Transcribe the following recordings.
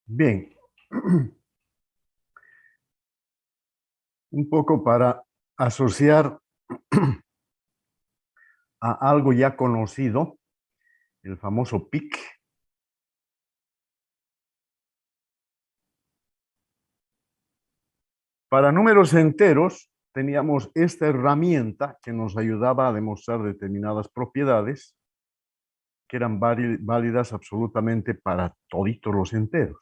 Bien, un poco para asociar a algo ya conocido, el famoso PIC. Para números enteros teníamos esta herramienta que nos ayudaba a demostrar determinadas propiedades que eran válidas absolutamente para toditos los enteros.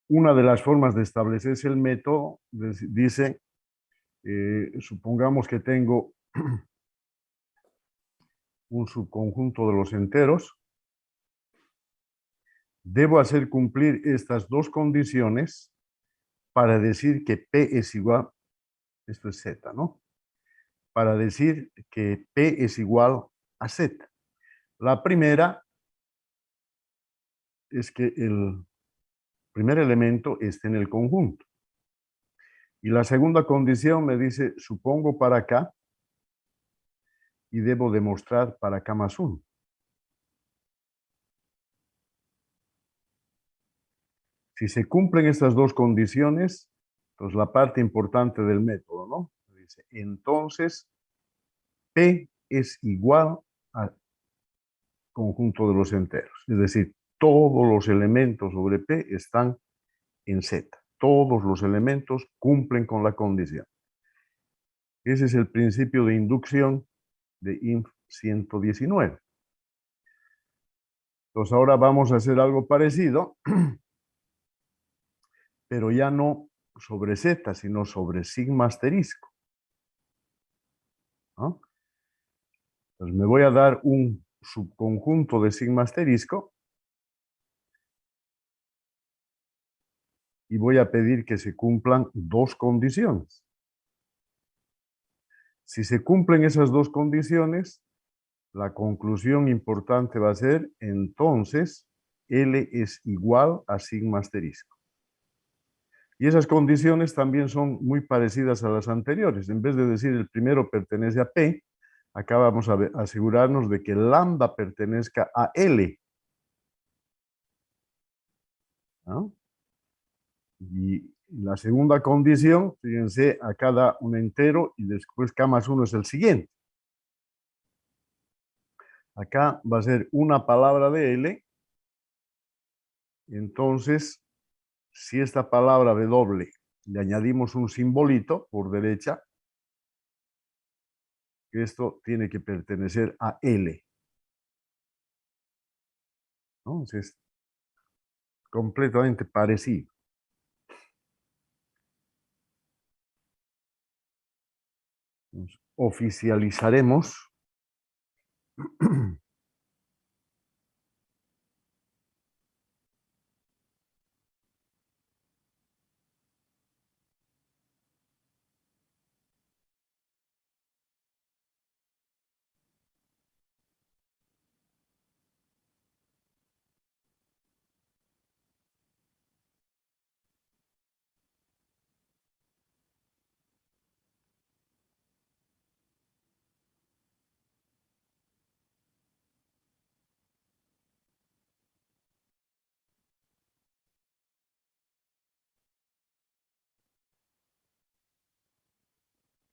Una de las formas de establecerse el método dice, supongamos que tengo un subconjunto de los enteros, debo hacer cumplir estas dos condiciones para decir que P es igual, esto es Z, ¿no? Para decir que P es igual a Z. La primera es que el primer elemento esté en el conjunto. Y la segunda condición me dice, supongo para acá y debo demostrar para acá más 1. Si se cumplen estas dos condiciones, pues la parte importante del método, ¿no? Dice, entonces, P es igual al conjunto de los enteros. Es decir, todos los elementos sobre P están en Z. Todos los elementos cumplen con la condición. Ese es el principio de inducción de INF 119. Entonces ahora vamos a hacer algo parecido, pero ya no sobre Z, sino sobre sigma asterisco, ¿no? Entonces me voy a dar un subconjunto de sigma asterisco y voy a pedir que se cumplan dos condiciones. Si se cumplen esas dos condiciones, la conclusión importante va a ser, entonces, L es igual a sigma asterisco. Y esas condiciones también son muy parecidas a las anteriores. En vez de decir el primero pertenece a P, acá vamos a asegurarnos de que lambda pertenezca a L, ¿no? Y la segunda condición, fíjense, acá da un entero y después K más 1 es el siguiente. Acá va a ser una palabra de L. Entonces, si esta palabra W le añadimos un simbolito por derecha, esto tiene que pertenecer a L. Entonces, completamente parecido. Entonces, oficializaremos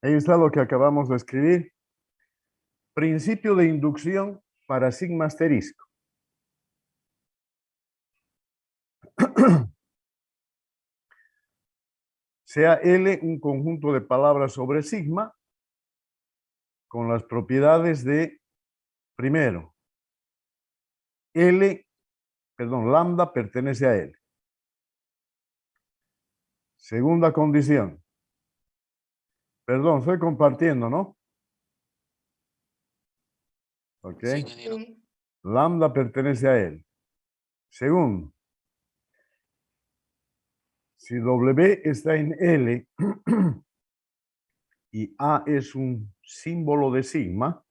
ahí está lo que acabamos de escribir. Principio de inducción para sigma asterisco. Sea L un conjunto de palabras sobre sigma con las propiedades de, primero, lambda pertenece a L. Segunda condición. Perdón, estoy compartiendo, ¿no? ¿Ok? Sí, ingeniero. Lambda pertenece a L. Segundo, si W está en L y A es un símbolo de sigma,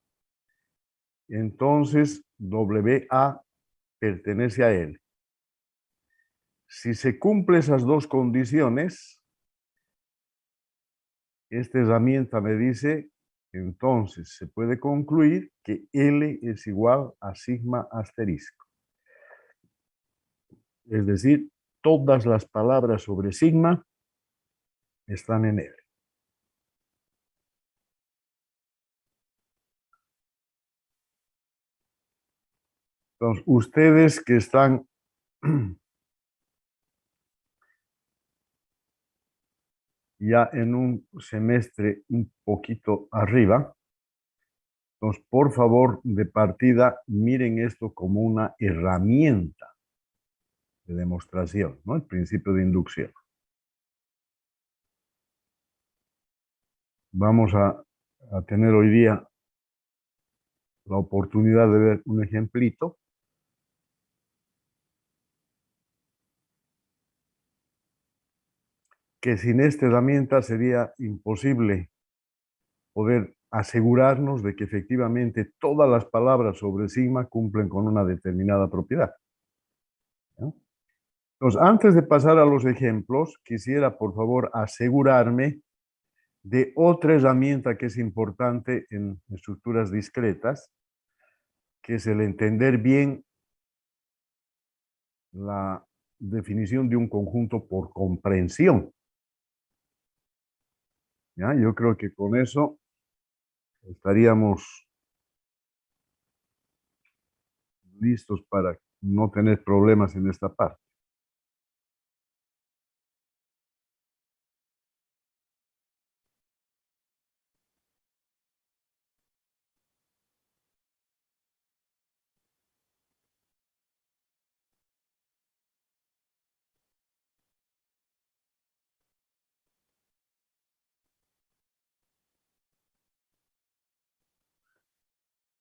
entonces WA pertenece a L. Si se cumplen esas dos condiciones, esta herramienta me dice, entonces se puede concluir que L es igual a sigma asterisco. Es decir, todas las palabras sobre sigma están en L. Entonces, ustedes que están ya en un semestre un poquito arriba, entonces, por favor, de partida, miren esto como una herramienta de demostración, ¿no? El principio de inducción. Vamos a tener hoy día la oportunidad de ver un ejemplito. Que sin esta herramienta sería imposible poder asegurarnos de que efectivamente todas las palabras sobre sigma cumplen con una determinada propiedad, ¿no? Entonces, antes de pasar a los ejemplos, quisiera, por favor, asegurarme de otra herramienta que es importante en estructuras discretas, que es el entender bien la definición de un conjunto por comprensión. ¿Ya? Yo creo que con eso estaríamos listos para no tener problemas en esta parte.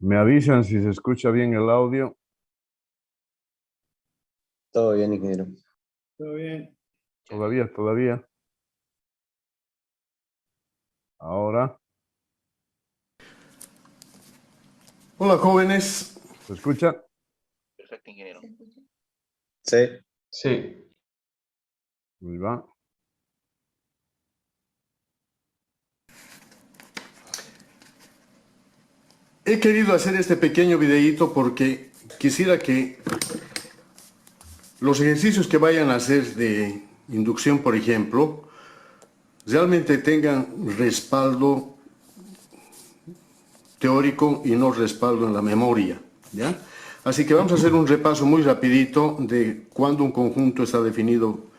Me avisan si se escucha bien el audio. Todo bien, ingeniero. Todo bien. Todavía. Ahora. Hola, jóvenes. ¿Se escucha? Perfecto, ingeniero. Sí. Sí. Muy va. He querido hacer este pequeño videíto porque quisiera que los ejercicios que vayan a hacer de inducción, por ejemplo, realmente tengan respaldo teórico y no respaldo en la memoria, ¿ya? Así que vamos a hacer un repaso muy rapidito de cuando un conjunto está definido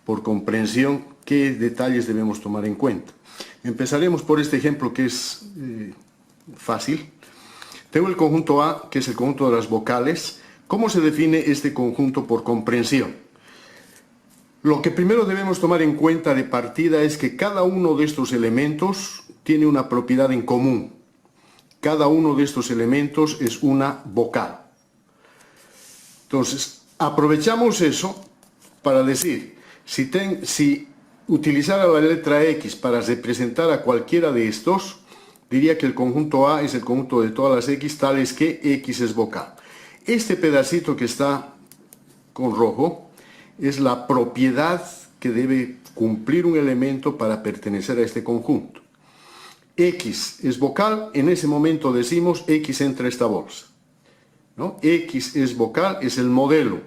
por comprensión, qué detalles debemos tomar en cuenta. Empezaremos por este ejemplo que es fácil. Tengo el conjunto A, que es el conjunto de las vocales. ¿Cómo se define este conjunto por comprensión? Lo que primero debemos tomar en cuenta de partida es que cada uno de estos elementos tiene una propiedad en común. Cada uno de estos elementos es una vocal. Entonces, aprovechamos eso para decir, si utilizara la letra X para representar a cualquiera de estos, diría que el conjunto A es el conjunto de todas las X, tales que X es vocal. Este pedacito que está con rojo es la propiedad que debe cumplir un elemento para pertenecer a este conjunto. X es vocal, en ese momento decimos X entra a esta bolsa, ¿no? X es vocal, es el modelo.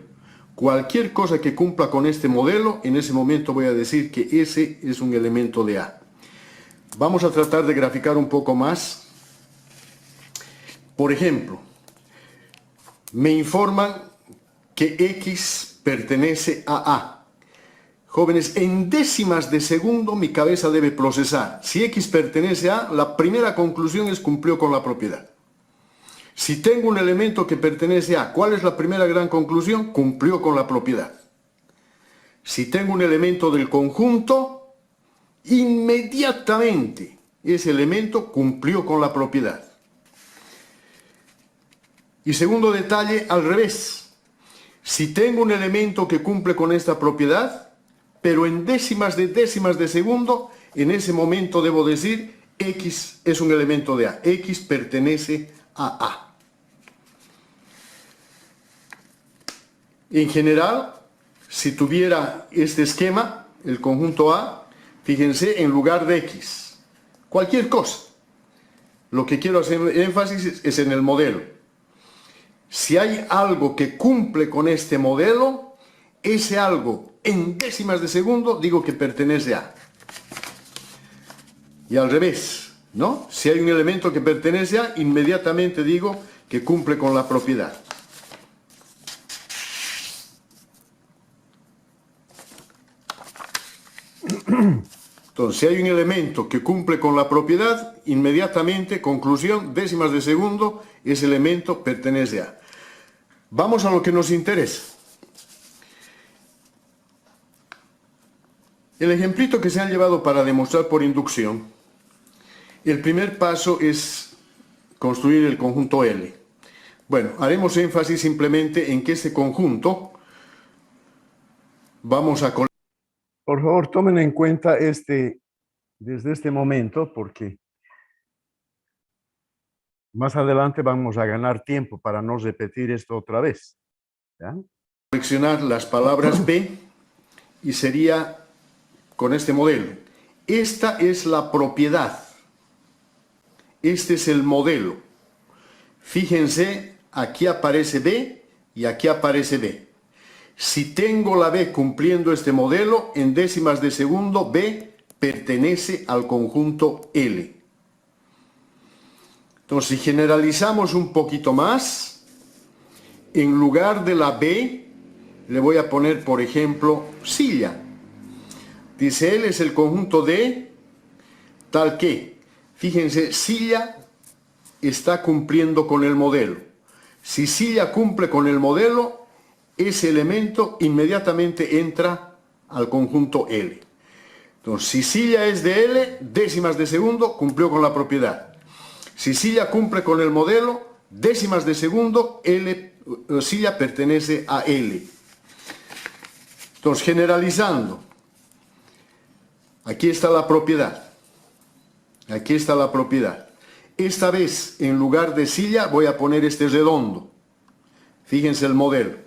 Cualquier cosa que cumpla con este modelo, en ese momento voy a decir que ese es un elemento de A. Vamos a tratar de graficar un poco más. Por ejemplo, me informan que X pertenece a A. Jóvenes, en décimas de segundo mi cabeza debe procesar. Si X pertenece a A, la primera conclusión es cumplió con la propiedad. Si tengo un elemento que pertenece a, ¿cuál es la primera gran conclusión? Cumplió con la propiedad. Si tengo un elemento del conjunto, inmediatamente ese elemento cumplió con la propiedad. Y segundo detalle, al revés. Si tengo un elemento que cumple con esta propiedad, pero en décimas de segundo, en ese momento debo decir X es un elemento de A. X pertenece a A. En general, si tuviera este esquema, el conjunto A, fíjense, en lugar de X, cualquier cosa. Lo que quiero hacer énfasis es en el modelo. Si hay algo que cumple con este modelo, ese algo en décimas de segundo, digo que pertenece a. Y al revés, ¿no? Si hay un elemento que pertenece a, inmediatamente digo que cumple con la propiedad. Entonces, si hay un elemento que cumple con la propiedad, inmediatamente, conclusión, décimas de segundo, ese elemento pertenece a. Vamos a lo que nos interesa. El ejemplito que se han llevado para demostrar por inducción, el primer paso es construir el conjunto L. Bueno, haremos énfasis simplemente en que este conjunto vamos a... Por favor, tomen en cuenta desde este momento, porque más adelante vamos a ganar tiempo para no repetir esto otra vez. ¿Ya? Seleccionar las palabras B y sería con este modelo. Esta es la propiedad. Este es el modelo. Fíjense, aquí aparece B y aquí aparece B. Si tengo la B cumpliendo este modelo, en décimas de segundo, B pertenece al conjunto L. Entonces, si generalizamos un poquito más, en lugar de la B, le voy a poner, por ejemplo, silla. Dice, L es el conjunto de tal que, fíjense, silla está cumpliendo con el modelo. Si silla cumple con el modelo, ese elemento inmediatamente entra al conjunto L. Entonces, si silla es de L, décimas de segundo, cumplió con la propiedad. Si silla cumple con el modelo, décimas de segundo, silla pertenece a L. Entonces, generalizando, aquí está la propiedad. Aquí está la propiedad. Esta vez, en lugar de silla, voy a poner este redondo. Fíjense el modelo.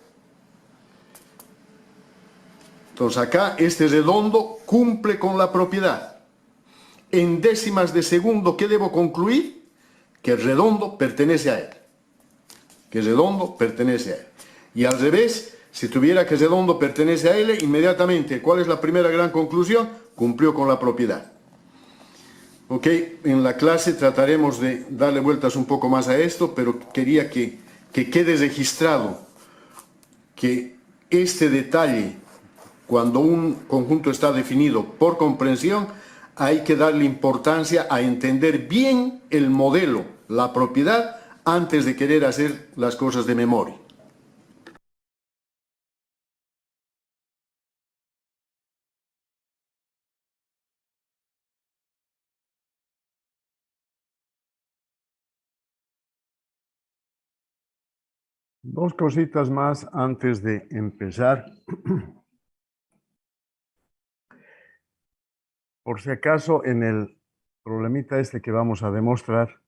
Entonces acá, este redondo cumple con la propiedad. En décimas de segundo, ¿qué debo concluir? Que el redondo pertenece a él. Que el redondo pertenece a él. Y al revés, si tuviera que el redondo pertenece a él, inmediatamente, ¿cuál es la primera gran conclusión? Cumplió con la propiedad. Ok, en la clase trataremos de darle vueltas un poco más a esto, pero quería que quede registrado que este detalle, cuando un conjunto está definido por comprensión, hay que darle importancia a entender bien el modelo, la propiedad, antes de querer hacer las cosas de memoria. Dos cositas más antes de empezar. Por si acaso, en el problemita este que vamos a demostrar,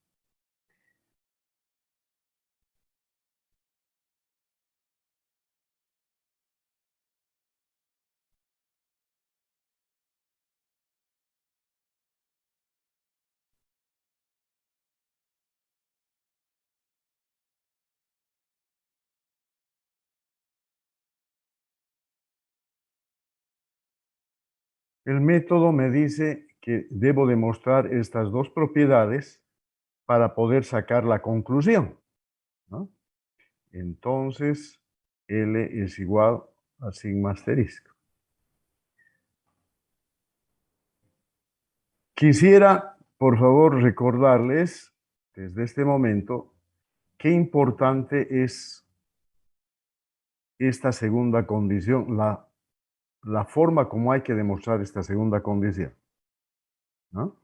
el método me dice que debo demostrar estas dos propiedades para poder sacar la conclusión, ¿no? Entonces, L es igual a sigma asterisco. Quisiera, por favor, recordarles desde este momento qué importante es esta segunda condición, la forma como hay que demostrar esta segunda condición, ¿no?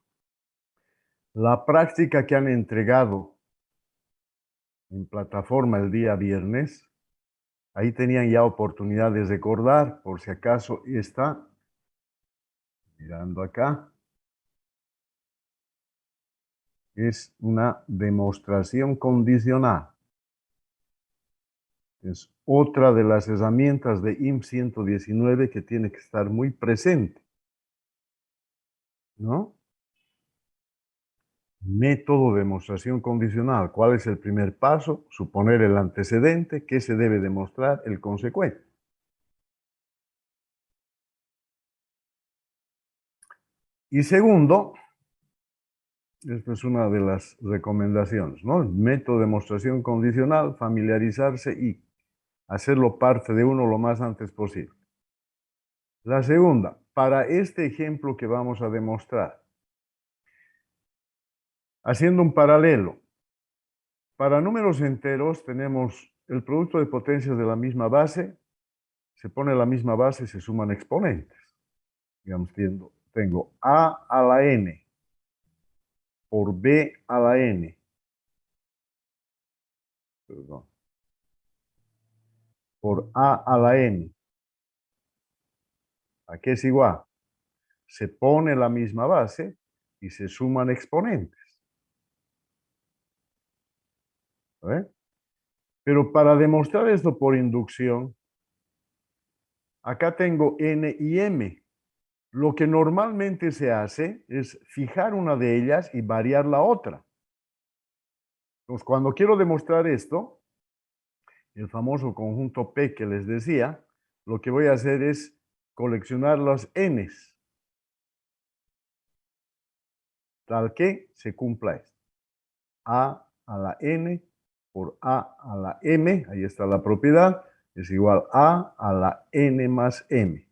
La práctica que han entregado en plataforma el día viernes, ahí tenían ya oportunidad de recordar, por si acaso está, mirando acá, es una demostración condicional. Es otra de las herramientas de IM 119 que tiene que estar muy presente, ¿no? Método de demostración condicional. ¿Cuál es el primer paso? Suponer el antecedente. ¿Qué se debe demostrar? El consecuente. Y segundo, esta es una de las recomendaciones, ¿no? El método de demostración condicional, familiarizarse y hacerlo parte de uno lo más antes posible. La segunda, para este ejemplo que vamos a demostrar, haciendo un paralelo, para números enteros tenemos el producto de potencias de la misma base, se pone la misma base y se suman exponentes. Digamos, tengo A a la n por B a la n. Perdón. Por A a la n. ¿A qué es igual? Se pone la misma base y se suman exponentes. ¿Ve? Pero para demostrar esto por inducción, acá tengo n y m. Lo que normalmente se hace es fijar una de ellas y variar la otra. Entonces, cuando quiero demostrar esto, el famoso conjunto P que les decía, lo que voy a hacer es coleccionar los n's, tal que se cumpla esto. A a la n por A a la m, ahí está la propiedad, es igual a la n más m.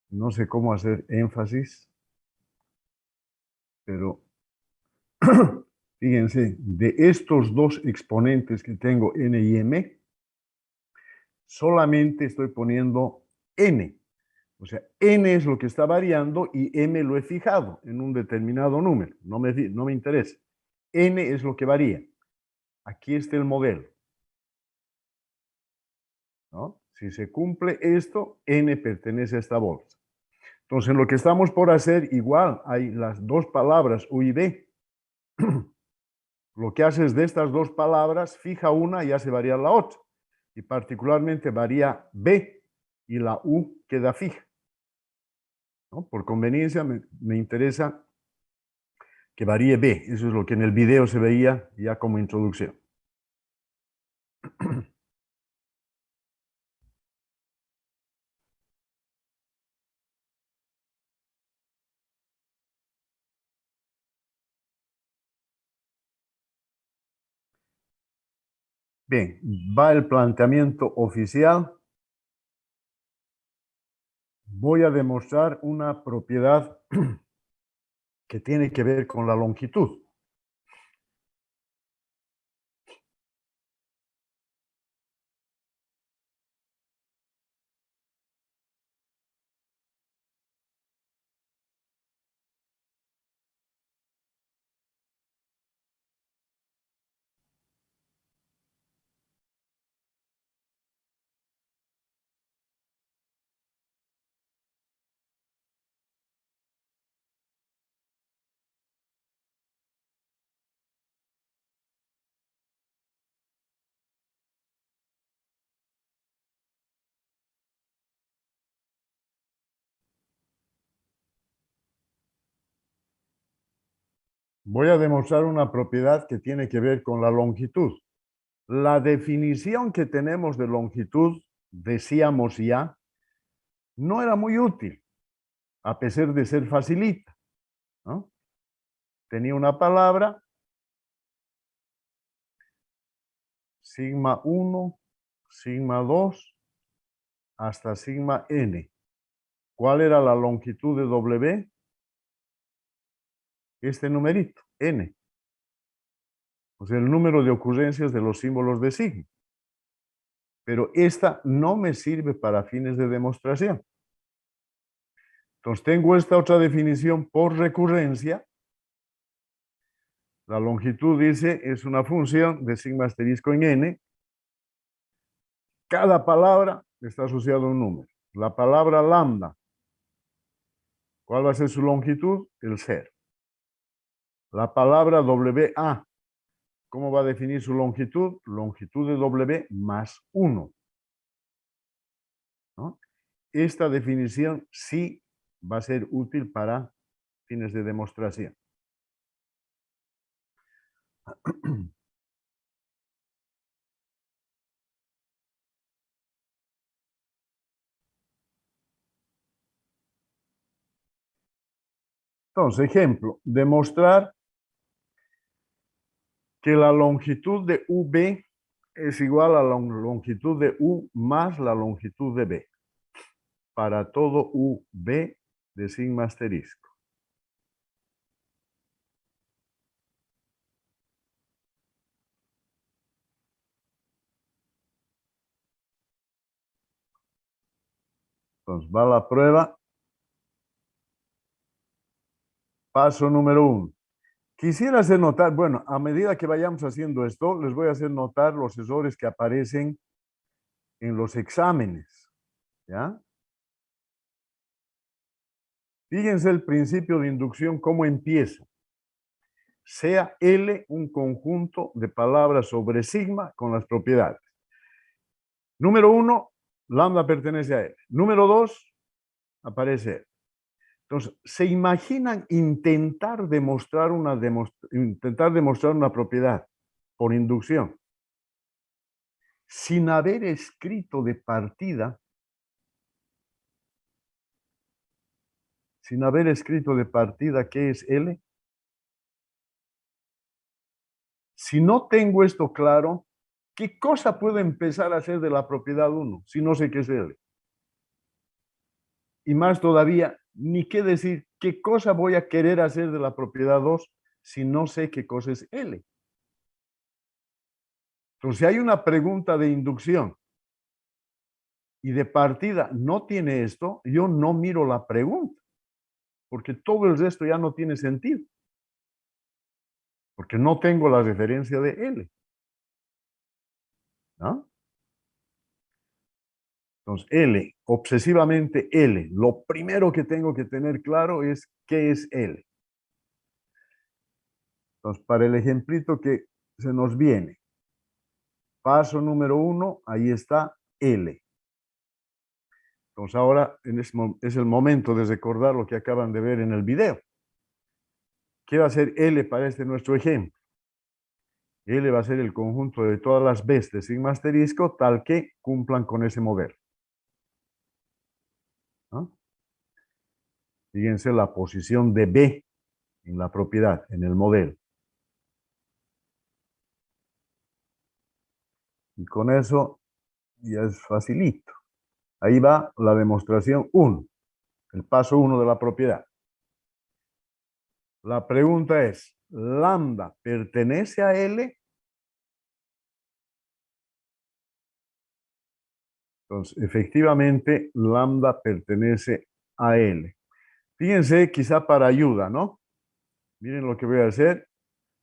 No sé cómo hacer énfasis, pero fíjense, de estos dos exponentes que tengo n y m, solamente estoy poniendo n. O sea, n es lo que está variando y m lo he fijado en un determinado número. No me interesa. N es lo que varía. Aquí está el modelo, ¿no? Si se cumple esto, n pertenece a esta bolsa. Entonces, lo que estamos por hacer, igual hay las dos palabras U y B. Lo que haces de estas dos palabras, fija una y hace variar la otra. Y particularmente varía B y la U queda fija, ¿no? Por conveniencia me interesa que varíe B. Eso es lo que en el video se veía ya como introducción. Bien, va el planteamiento oficial. Voy a demostrar una propiedad que tiene que ver con la longitud. Voy a demostrar una propiedad que tiene que ver con la longitud. La definición que tenemos de longitud, decíamos ya, no era muy útil, a pesar de ser facilita, ¿no? Tenía una palabra, sigma 1, sigma 2, hasta sigma n. ¿Cuál era la longitud de W? Este numerito, n. O sea, el número de ocurrencias de los símbolos de sigma. Pero esta no me sirve para fines de demostración. Entonces tengo esta otra definición por recurrencia. La longitud, dice, es una función de sigma asterisco en n. Cada palabra está asociada a un número. La palabra lambda, ¿cuál va a ser su longitud? El 0. La palabra WA, ¿cómo va a definir su longitud? Longitud de W más 1. ¿No? Esta definición sí va a ser útil para fines de demostración. Entonces, ejemplo, demostrar que la longitud de UB es igual a la longitud de U más la longitud de B para todo UB de sigma asterisco. Entonces, va la prueba. Paso número 1. Quisiera hacer notar, bueno, a medida que vayamos haciendo esto, les voy a hacer notar los errores que aparecen en los exámenes, ¿ya? Fíjense el principio de inducción, cómo empieza. Sea L un conjunto de palabras sobre sigma con las propiedades. Número 1, lambda pertenece a L. Número 2, aparece L. Entonces, ¿se imaginan intentar demostrar una propiedad por inducción sin haber escrito de partida? Sin haber escrito de partida qué es L. Si no tengo esto claro, ¿qué cosa puedo empezar a hacer de la propiedad 1 si no sé qué es L? Y más todavía, ni qué decir, ¿qué cosa voy a querer hacer de la propiedad 2 si no sé qué cosa es L? Entonces, si hay una pregunta de inducción y de partida no tiene esto, yo no miro la pregunta, porque todo el resto ya no tiene sentido, porque no tengo la referencia de L, ¿no? Entonces, L, obsesivamente L, lo primero que tengo que tener claro es qué es L. Entonces, para el ejemplito que se nos viene, paso número 1, ahí está L. Entonces, ahora es el momento de recordar lo que acaban de ver en el video. ¿Qué va a ser L para este nuestro ejemplo? L va a ser el conjunto de todas las B's de sigma asterisco tal que cumplan con ese modelo, ¿no? Fíjense la posición de B en la propiedad, en el modelo. Y con eso ya es facilito. Ahí va la demostración 1, el paso 1 de la propiedad. La pregunta es, ¿lambda pertenece a L? Entonces, efectivamente, lambda pertenece a L. Fíjense, quizá para ayuda, ¿no? Miren lo que voy a hacer,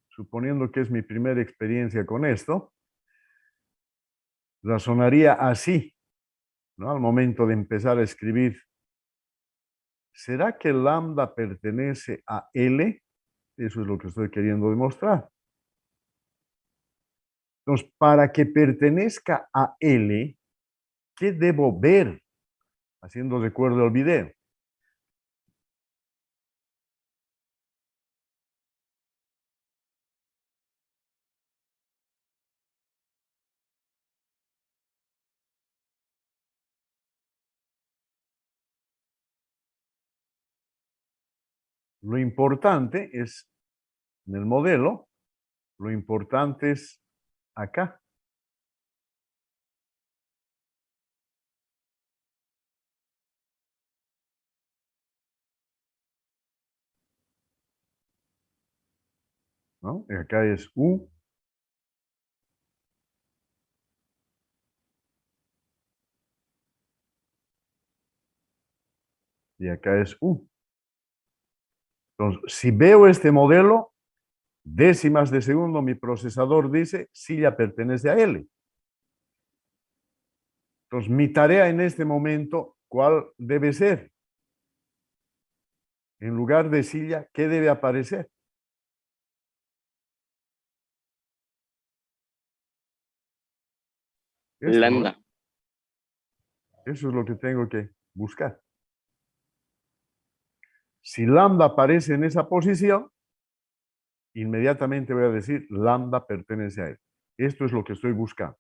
suponiendo que es mi primera experiencia con esto. Razonaría así, ¿no? Al momento de empezar a escribir, ¿será que lambda pertenece a L? Eso es lo que estoy queriendo demostrar. Entonces, para que pertenezca a L, ¿qué debo ver? Haciendo recuerdo al video. Lo importante es, en el modelo, lo importante es acá. ¿No? Y acá es U. Y acá es U. Entonces, si veo este modelo, décimas de segundo, mi procesador dice, sí, ya pertenece a L. Entonces, mi tarea en este momento, ¿cuál debe ser? En lugar de silla, ¿qué debe aparecer? Esto, ¿no? Lambda. Eso es lo que tengo que buscar. Si lambda aparece en esa posición, inmediatamente voy a decir lambda pertenece a él. Esto es lo que estoy buscando.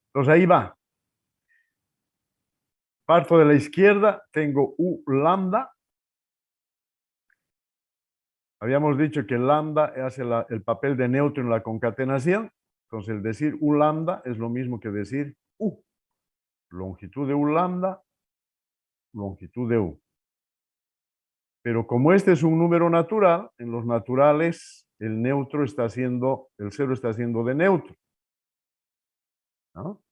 Entonces ahí va. Parto de la izquierda, tengo U lambda. Habíamos dicho que lambda hace el papel de neutro en la concatenación. Entonces, el decir U lambda es lo mismo que decir U. Longitud de U lambda, longitud de U. Pero como este es un número natural, en los naturales el neutro está haciendo, el cero está haciendo de neutro, ¿no?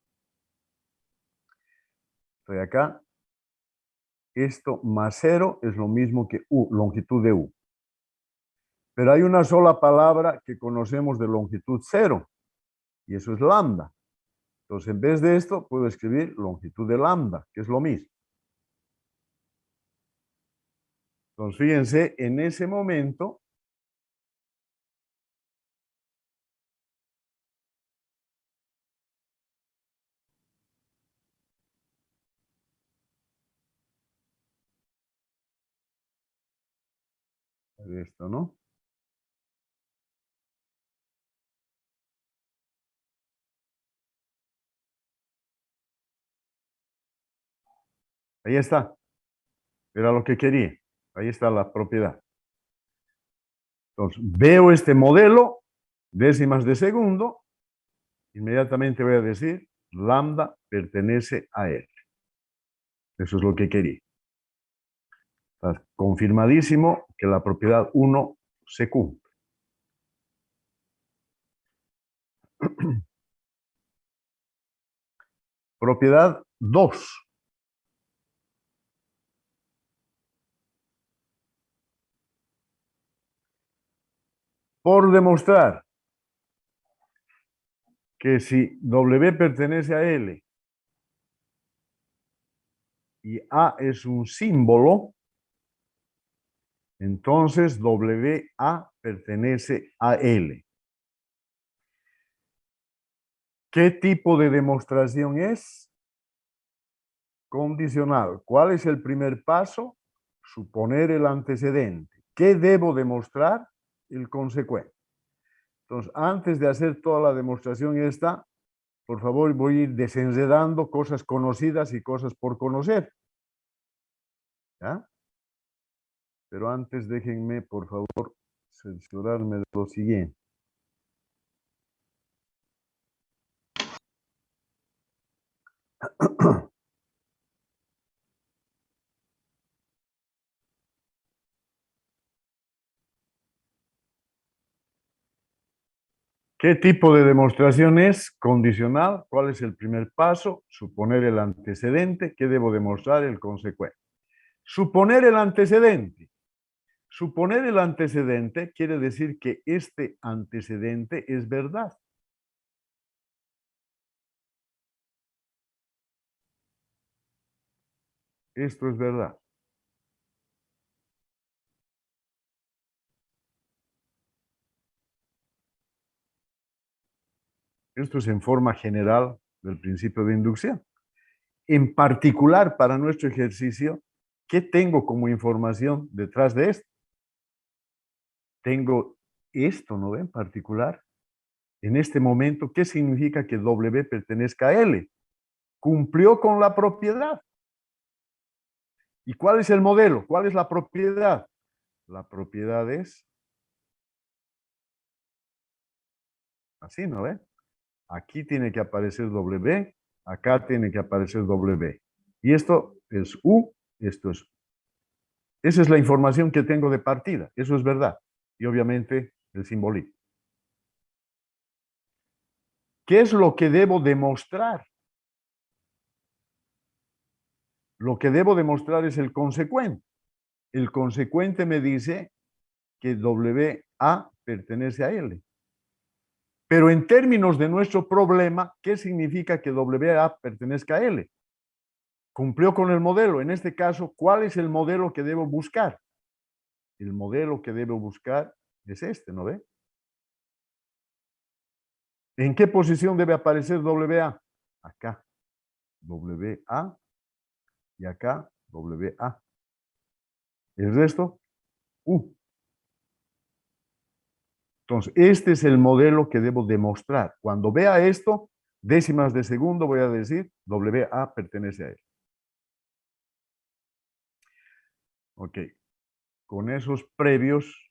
Estoy acá. Esto más 0 es lo mismo que U, longitud de U. Pero hay una sola palabra que conocemos de longitud 0, y eso es lambda. Entonces, en vez de esto, puedo escribir longitud de lambda, que es lo mismo. Entonces, fíjense, en ese momento, esto, ¿no? Ahí está. Era lo que quería. Ahí está la propiedad. Entonces, veo este modelo, décimas de segundo, inmediatamente voy a decir, lambda pertenece a él. Eso es lo que quería. Está confirmadísimo que la propiedad 1 se cumple. Propiedad 2. Por demostrar que si W pertenece a L y A es un símbolo, entonces WA pertenece a L. ¿Qué tipo de demostración es? Condicional. ¿Cuál es el primer paso? Suponer el antecedente. ¿Qué debo demostrar? El consecuente. Entonces, antes de hacer toda la demostración esta, por favor, voy a ir desenredando cosas conocidas y cosas por conocer. ¿Ya? Pero antes déjenme, por favor, cerciorarme de lo siguiente. ¿Qué tipo de demostración es? Condicional. ¿Cuál es el primer paso? Suponer el antecedente. ¿Qué debo demostrar? El consecuente. Suponer el antecedente. Suponer el antecedente quiere decir que este antecedente es verdad. Esto es verdad. Esto es en forma general del principio de inducción. En particular, para nuestro ejercicio, ¿qué tengo como información detrás de esto? Tengo esto, ¿no ve? En particular, en este momento, ¿qué significa que W pertenezca a L? Cumplió con la propiedad. ¿Y cuál es el modelo? ¿Cuál es la propiedad? La propiedad es así, ¿no ve? Aquí tiene que aparecer W, acá tiene que aparecer W. Y esto es U, esto es U. Esa es la información que tengo de partida, eso es verdad. Y obviamente el simbolismo. ¿Qué es lo que debo demostrar? Lo que debo demostrar es el consecuente. El consecuente me dice que WA pertenece a L. Pero en términos de nuestro problema, ¿qué significa que WA pertenezca a L? Cumplió con el modelo. En este caso, ¿cuál es el modelo que debo buscar? El modelo que debo buscar es este, ¿no ve? ¿En qué posición debe aparecer WA? Acá. WA y acá WA. El resto, U. Entonces, este es el modelo que debo demostrar. Cuando vea esto, décimas de segundo, voy a decir WA pertenece a él. Ok. Con esos previos,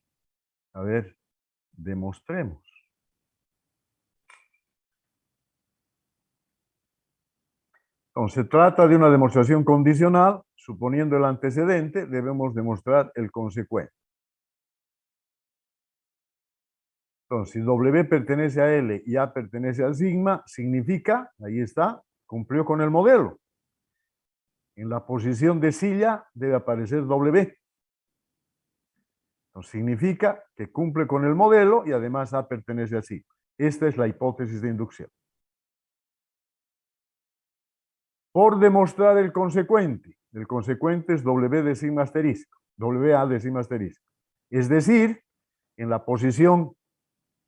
a ver, demostremos. Entonces, se trata de una demostración condicional. Suponiendo el antecedente, debemos demostrar el consecuente. Entonces, si W pertenece a L y A pertenece a sigma, significa, ahí está, cumplió con el modelo. En la posición de silla debe aparecer W. Entonces, significa que cumple con el modelo y además A pertenece a sigma. Esta es la hipótesis de inducción. Por demostrar el consecuente es W de sigma asterisco, WA de sigma asterisco. Es decir, en la posición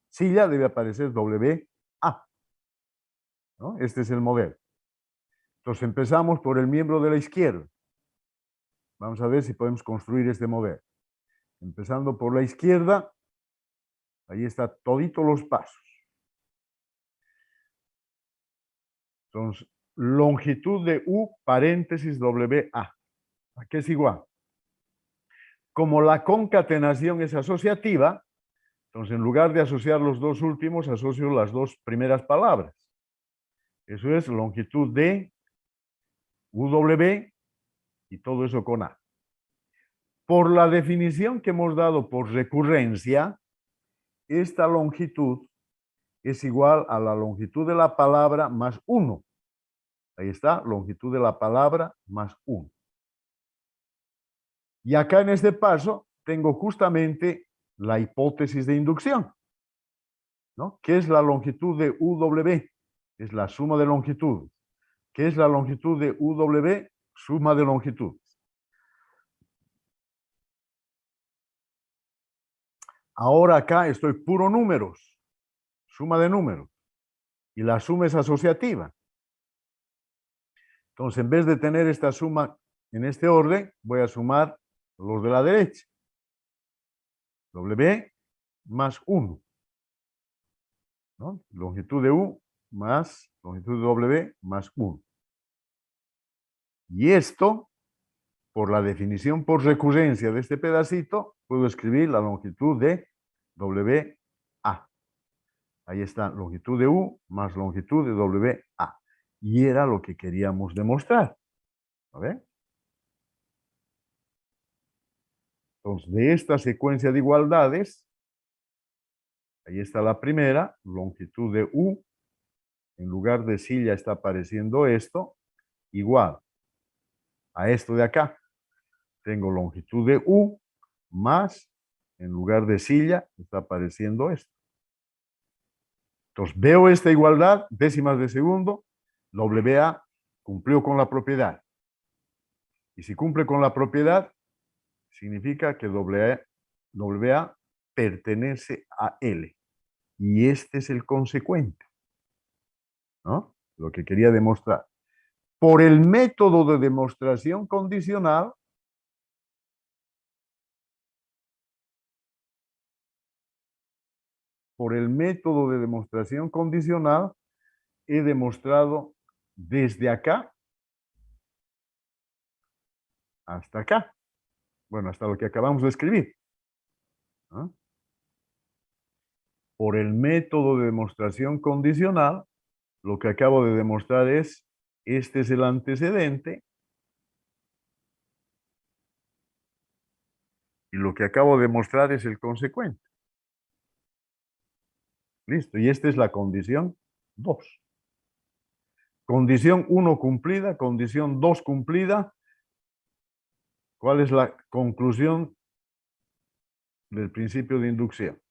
silla debe aparecer WA. ¿No? Este es el modelo. Entonces empezamos por el miembro de la izquierda. Vamos a ver si podemos construir este modelo. Empezando por la izquierda, ahí está todito los pasos. Entonces, longitud de U paréntesis WA. ¿A qué es igual? Como la concatenación es asociativa, entonces en lugar de asociar los dos últimos, asocio las dos primeras palabras. Eso es longitud de UW y todo eso con A. Por la definición que hemos dado por recurrencia, esta longitud es igual a la longitud de la palabra más 1. Ahí está, longitud de la palabra más 1. Y acá en este paso tengo justamente la hipótesis de inducción, ¿no? ¿Qué es la longitud de UW? Es la suma de longitudes. ¿Qué es la longitud de UW? Suma de longitudes. Ahora acá estoy puro números, suma de números. Y la suma es asociativa. Entonces, en vez de tener esta suma en este orden, voy a sumar los de la derecha. W más 1. ¿No? Longitud de U más longitud de W más 1. Y esto, por la definición por recurrencia de este pedacito, puedo escribir la longitud de WA. Ahí está, longitud de U más longitud de WA. Y era lo que queríamos demostrar. ¿A ver? Entonces, de esta secuencia de igualdades, ahí está la primera, longitud de U. En lugar de silla está apareciendo esto, igual a esto de acá. Tengo longitud de U más, en lugar de silla, está apareciendo esto. Entonces, veo esta igualdad, décimas de segundo, WA cumplió con la propiedad. Y si cumple con la propiedad, significa que WA pertenece a L. Y este es el consecuente, ¿no? Lo que quería demostrar. Por el método de demostración condicional, he demostrado desde acá hasta acá. Bueno, hasta lo que acabamos de escribir. ¿No? Por el método de demostración condicional, lo que acabo de demostrar es, este es el antecedente, y lo que acabo de demostrar es el consecuente. Listo, y esta es la condición 2. Condición 1 cumplida, condición 2 cumplida. ¿Cuál es la conclusión del principio de inducción?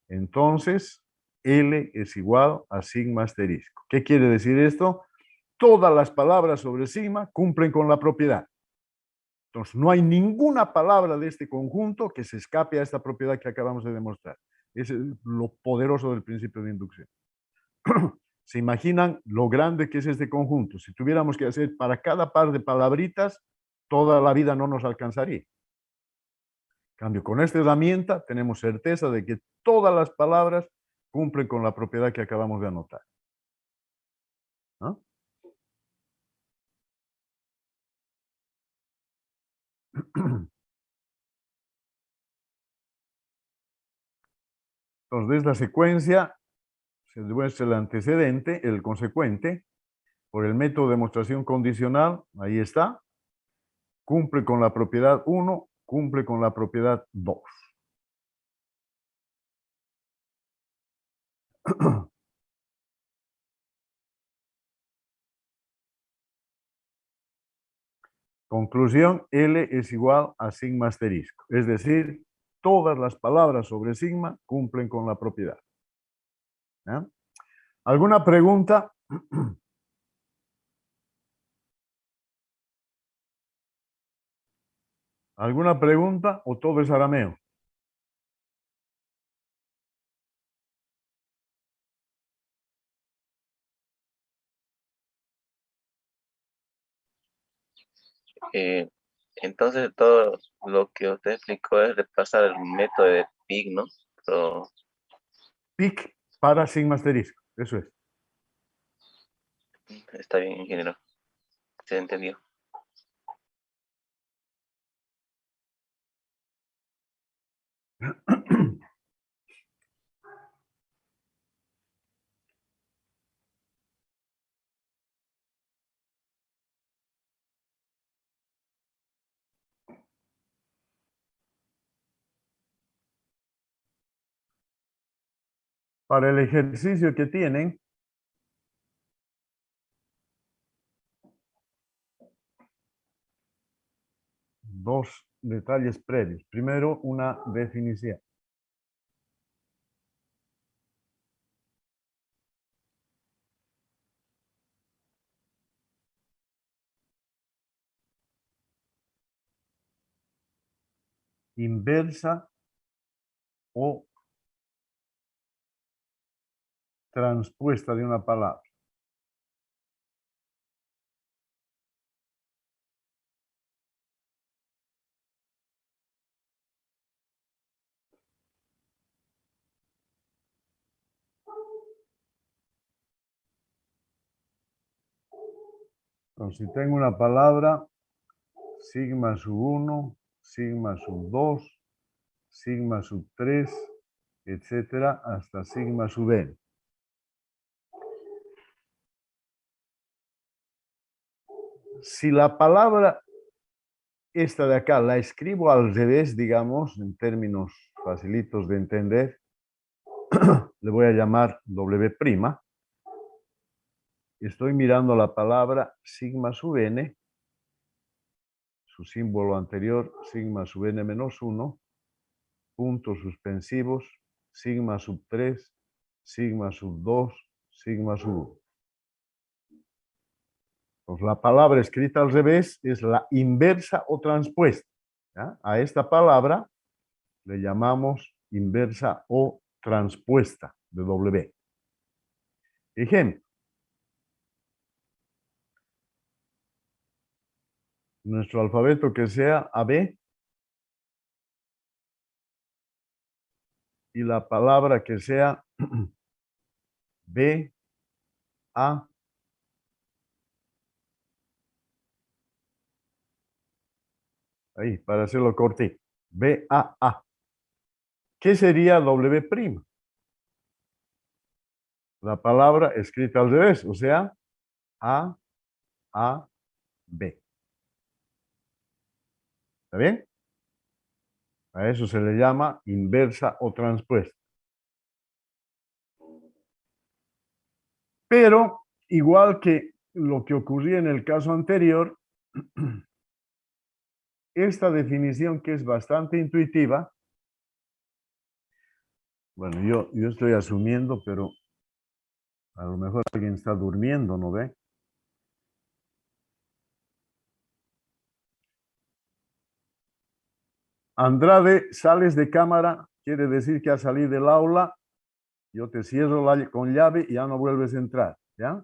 Entonces, L es igual a sigma asterisco. ¿Qué quiere decir esto? Todas las palabras sobre sigma cumplen con la propiedad. Entonces, no hay ninguna palabra de este conjunto que se escape a esta propiedad que acabamos de demostrar. Ese es lo poderoso del principio de inducción. ¿Se imaginan lo grande que es este conjunto? Si tuviéramos que hacer para cada par de palabritas, toda la vida no nos alcanzaría. En cambio, con esta herramienta tenemos certeza de que todas las palabras cumplen con la propiedad que acabamos de anotar. ¿No? Entonces, de esta secuencia se demuestra el antecedente, el consecuente, por el método de demostración condicional, ahí está, cumple con la propiedad 1, cumple con la propiedad 2. Conclusión, L es igual a sigma asterisco. Es decir, todas las palabras sobre sigma cumplen con la propiedad. ¿Ya? ¿Alguna pregunta? ¿Alguna pregunta o todo es arameo? Eh, entonces todo lo que usted explicó es repasar el método de PIC, ¿no? Pero PIC para sigma asterisco. Eso es. está bien, ingeniero. Se entendió. Para el ejercicio que tienen, dos detalles previos. Primero, una definición. Inversa o transpuesta de una palabra. Entonces, si tengo una palabra, sigma sub 1, sigma sub 2, sigma sub 3, etcétera, hasta sigma sub n. Si la palabra esta de acá la escribo al revés, digamos, en términos facilitos de entender, le voy a llamar W'. Estoy mirando la palabra sigma sub n, su símbolo anterior, sigma sub n menos 1, puntos suspensivos, sigma sub 3, sigma sub 2, sigma sub 1. Pues la palabra escrita al revés es la inversa o transpuesta. ¿Ya? A esta palabra le llamamos inversa o transpuesta de W. Ejemplo. Nuestro alfabeto que sea AB y la palabra que sea B, A, ahí, para hacerlo cortito, B, A, A. ¿Qué sería W'? La palabra escrita al revés, o sea, A, A, B. ¿Está bien? A eso se le llama inversa o transpuesta. Pero, igual que lo que ocurría en el caso anterior, esta definición que es bastante intuitiva, bueno, yo estoy asumiendo, pero a lo mejor alguien está durmiendo, ¿no ve? Andrade, sales de cámara, quiere decir que has salido del aula, yo te cierro con llave y ya no vuelves a entrar, ¿ya?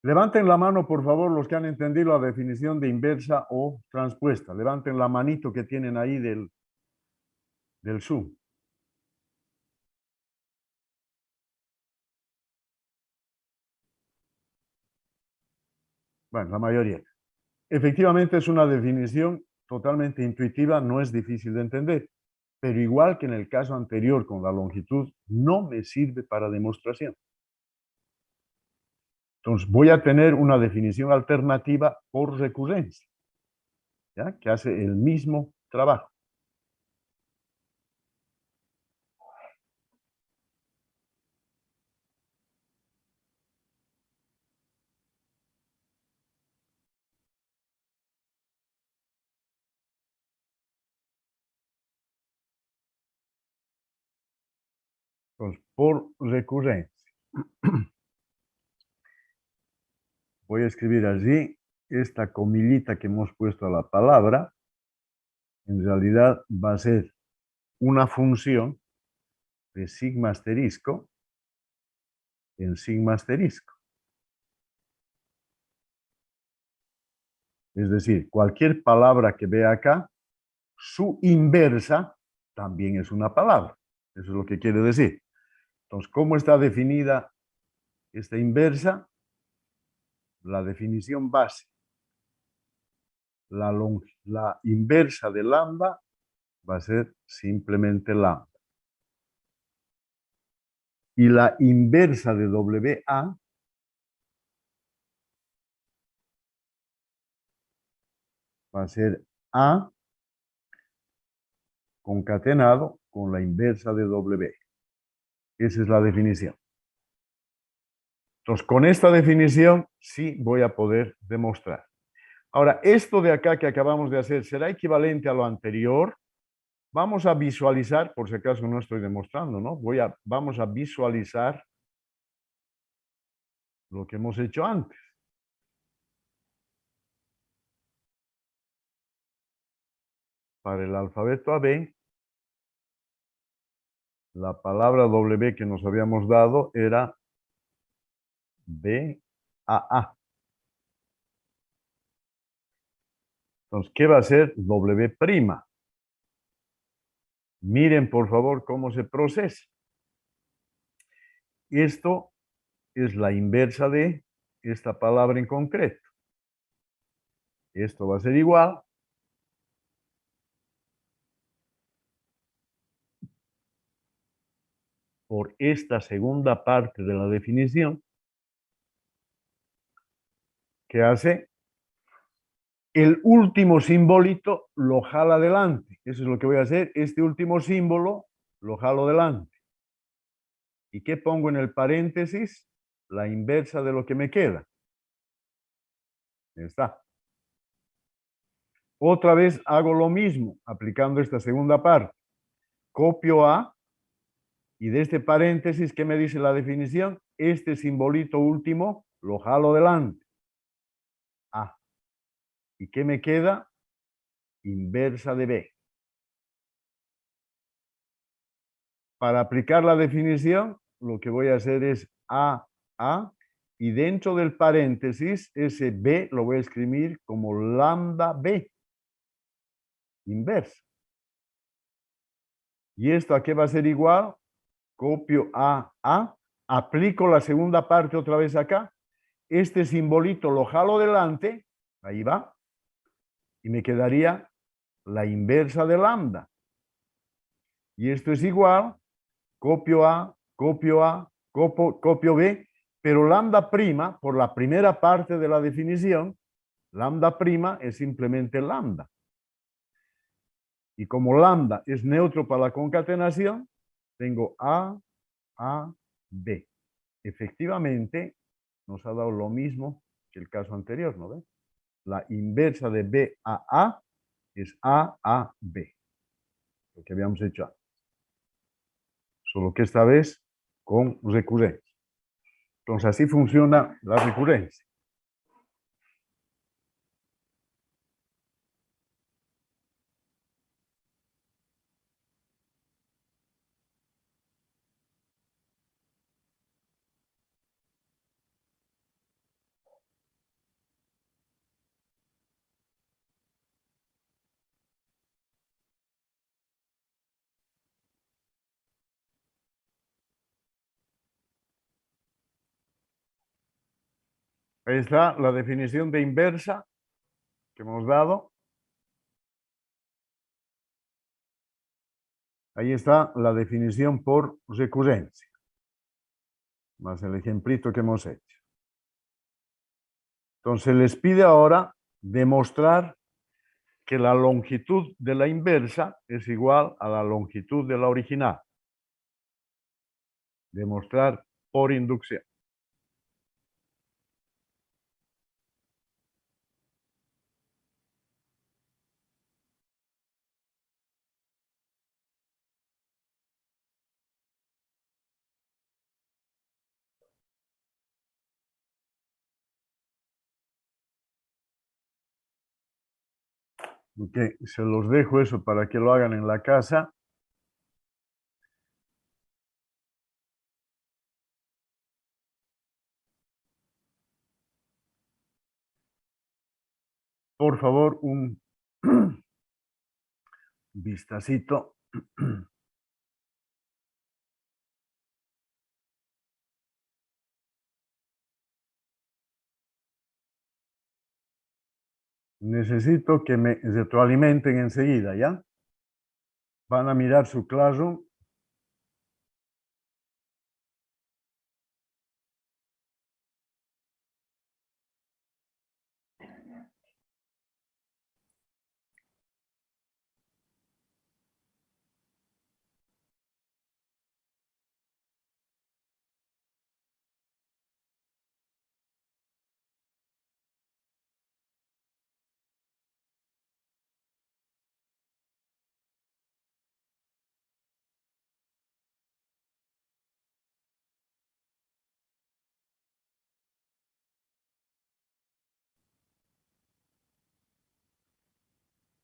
Levanten la mano, por favor, los que han entendido la definición de inversa o transpuesta. Levanten la manito que tienen ahí del Zoom. Bueno, la mayoría. Efectivamente es una definición totalmente intuitiva, no es difícil de entender. pero igual que en el caso anterior con la longitud, no me sirve para demostración. Entonces voy a tener una definición alternativa por recurrencia, ¿ya? Que hace el mismo trabajo. Entonces, por recurrencia. Voy a escribir allí esta comillita que hemos puesto a la palabra. En realidad va a ser una función de sigma asterisco en sigma asterisco. Es decir, cualquier palabra que vea acá, su inversa también es una palabra. Eso es lo que quiere decir. Entonces, ¿cómo está definida esta inversa? La definición base. La inversa de lambda va a ser simplemente lambda. Y la inversa de WA va a ser A concatenado con la inversa de W. Esa es la definición. Entonces, con esta definición sí voy a poder demostrar. Ahora, esto de acá que acabamos de hacer, ¿será equivalente a lo anterior? Vamos a visualizar, por si acaso no estoy demostrando, ¿no? Vamos a visualizar lo que hemos hecho antes. Para el alfabeto AB, la palabra W que nos habíamos dado era BAA. Entonces, ¿qué va a ser W'? Miren, por favor, cómo se procesa. Esto es la inversa de esta palabra en concreto. Esto va a ser igual por esta segunda parte de la definición que hace el último simbolito lo jala adelante. Eso es lo que voy a hacer. Este último símbolo lo jalo adelante. ¿Y qué pongo en el paréntesis? La inversa de lo que me queda. Ya está. Otra vez hago lo mismo aplicando esta segunda parte. Copio A y de este paréntesis, ¿qué me dice la definición? Este simbolito último lo jalo adelante. A. ¿Y qué me queda? Inversa de B. Para aplicar la definición, lo que voy a hacer es A, y dentro del paréntesis, ese B lo voy a escribir como lambda B, inversa. ¿Y esto a qué va a ser igual? Copio A, aplico la segunda parte otra vez acá, este simbolito lo jalo delante, ahí va, y me quedaría la inversa de lambda. Y esto es igual, copio A, copio B, pero lambda prima, por la primera parte de la definición, lambda prima es simplemente lambda. Y como lambda es neutro para la concatenación, tengo A, B. Efectivamente, nos ha dado lo mismo que el caso anterior, ¿no ven? La inversa de B a A es A, B. Lo que habíamos hecho antes. Solo que esta vez con recurrencia. Entonces así funciona la recurrencia. Ahí está la definición de inversa que hemos dado. Ahí está la definición por recurrencia, más el ejemplito que hemos hecho. Entonces les pide ahora demostrar que la longitud de la inversa es igual a la longitud de la original. Demostrar por inducción. Ok, se los dejo eso para que lo hagan en la casa. Por favor, un vistacito. Necesito que me retroalimenten enseguida, ¿ya? Van a mirar su Classroom.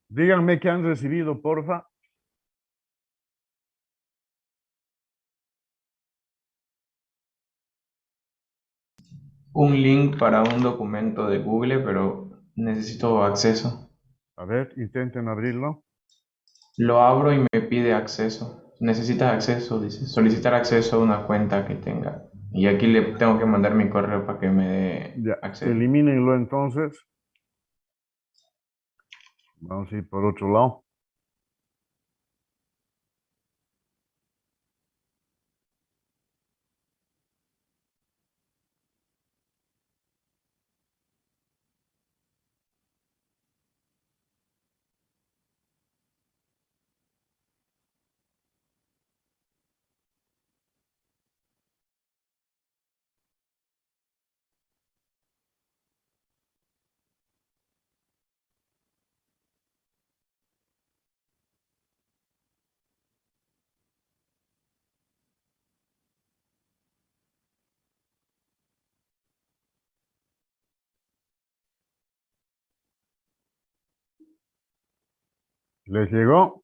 Díganme que han recibido, porfa. Un link para un documento de Google, pero necesito acceso. A ver, intenten abrirlo. Lo abro y me pide acceso. Necesitas acceso, dice. Solicitar acceso a una cuenta que tenga. Y aquí le tengo que mandar mi correo para que me dé Ya, acceso. elimínenlo entonces. Vamos a ir por otro lado. ¿Les llegó?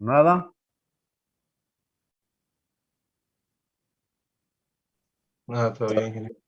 ¿Nada? Nada, todo bien, ingeniero.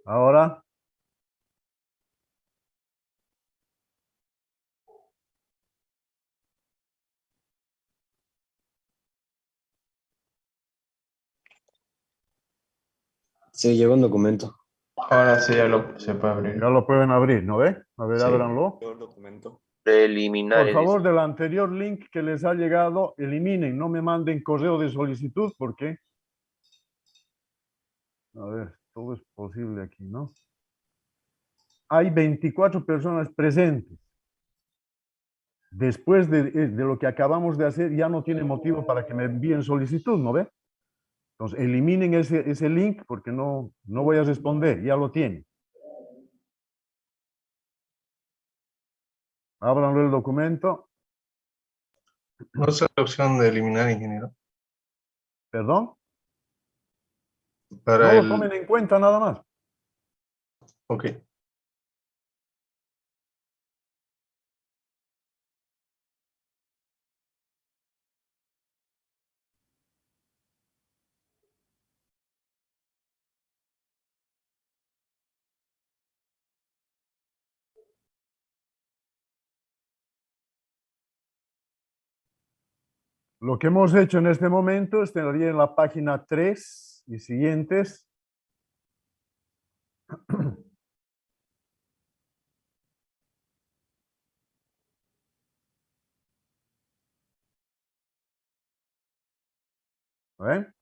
¿Ahora? Sí, llegó un documento. Ahora sí se puede abrir. Ya lo pueden abrir, ¿no ve? A ver, Sí. ábranlo. Yo el documento. Preliminares. Por favor, dice. del anterior link que les ha llegado, eliminen, no me manden correo de solicitud, porque, a ver, todo es posible aquí, ¿no? Hay 24 personas presentes. Después de lo que acabamos de hacer, ya no tiene motivo para que me envíen solicitud, ¿no ve? Entonces, eliminen ese link porque no voy a responder, ya lo tienen. Ábranlo el documento. No sé la opción de eliminar, ingeniero. ¿Perdón? Para No lo el... tomen en cuenta nada más. Ok. Lo que hemos hecho en este momento estaría en la página 3 y siguientes. ¿Ven?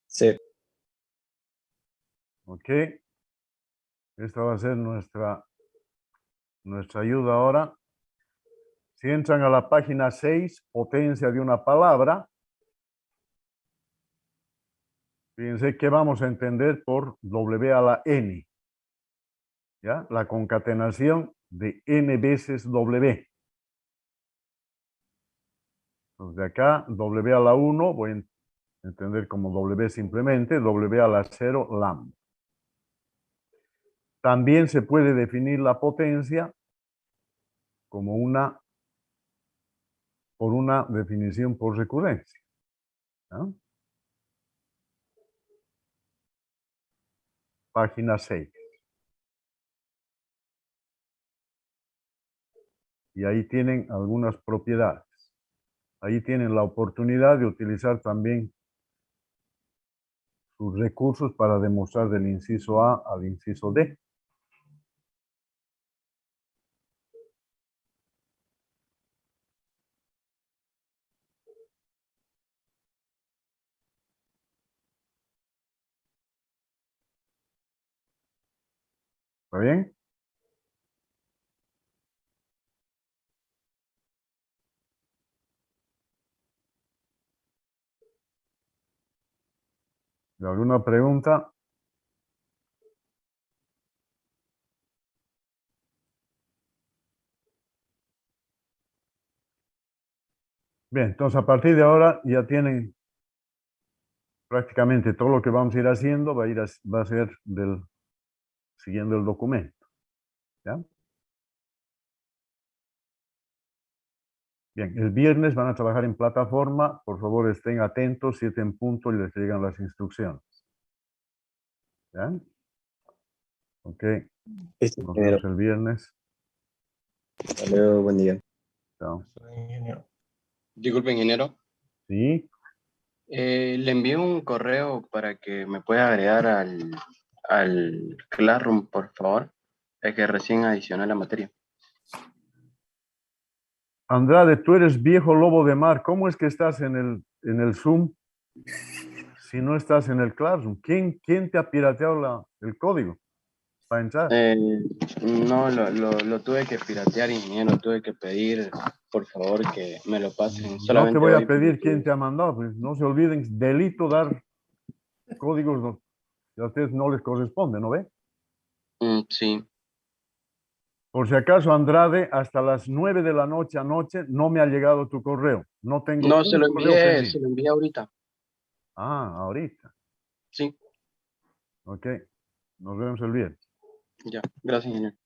Sí. Ok. Esta va a ser nuestra ayuda ahora. Si entran a la página 6, potencia de una palabra, fíjense que vamos a entender por W a la N. ¿Ya? La concatenación de N veces W. Entonces, de acá, W a la 1, voy a entender como W simplemente, W a la 0, lambda. También se puede definir la potencia como por una definición por recurrencia. ¿No? Página 6. Y ahí tienen algunas propiedades. Ahí tienen la oportunidad de utilizar también sus recursos para demostrar del inciso A al inciso D. ¿Está bien? ¿Alguna pregunta? Bien, entonces a partir de ahora ya tienen prácticamente todo lo que vamos a ir haciendo, va a ser siguiendo el documento. ¿Ya? Bien, el viernes van a trabajar en plataforma. Por favor, estén atentos, 7 en punto y les llegan las instrucciones. ¿Ya? Ok, Listo, nos ingeniero. vemos el viernes. Hasta luego, buen día. Chao. Ingeniero. Disculpe, ingeniero. Sí, Le envío un correo para que me pueda agregar al Classroom, por favor. Es que recién adicioné la materia. Andrade, tú eres viejo lobo de mar. ¿Cómo es que estás en el Zoom si no estás en el Classroom? ¿Quién te ha pirateado el código para entrar? No, lo tuve que piratear, ingeniero. Tuve que pedir, por favor, que me lo pasen. No te Solamente voy a hoy. pedir quién te ha mandado, pues no se olviden, delito dar códigos que a ustedes no les corresponde, ¿no ve? Sí. Por si acaso, Andrade, hasta las 9 de la noche anoche no me ha llegado tu correo. No tengo No, un correo se pendiente. lo envié ahorita. Ah, ahorita. Sí, Ok. Nos vemos el viernes. ya. Gracias, ingeniero.